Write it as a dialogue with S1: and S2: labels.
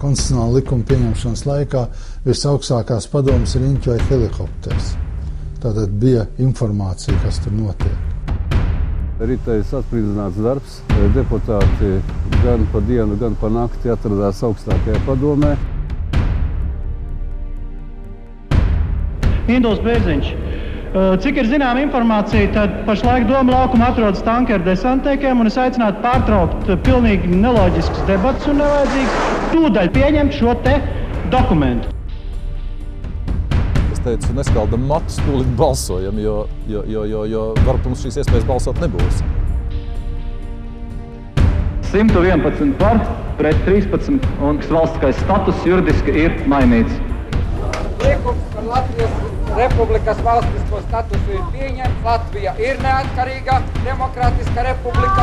S1: konstitucionāla likuma pieņemšanas laikā visaugstākās padomas riņķoja helikopters. Tātad bija informācija, kas tur notiek.
S2: Rītais atsprindzināts darbs. Deputāti gan pa dienu, gan pa nakti atradās augstākajā padomē.
S3: Induls Bērziņš. Cik ir zinām informācija, tad pašlaik Doma laukuma atrodas tankeru desantniekiem, un es aicinātu pārtraukt pilnīgi neloģisks debats un nevajadzīgs tūdaļ pieņemt šo te dokumentu.
S4: Es teicu, neskaldam matus, tūlīt balsojam, jo varbūt mums šīs iespējas balsot nebūs.
S5: 111 par, pret 13, un valstiskais status juridiski ir mainīts.
S6: Liekums par Latvijas Republikas valstisko statusu ir pieņemts. Latvija ir neatkarīga demokrātiska republika.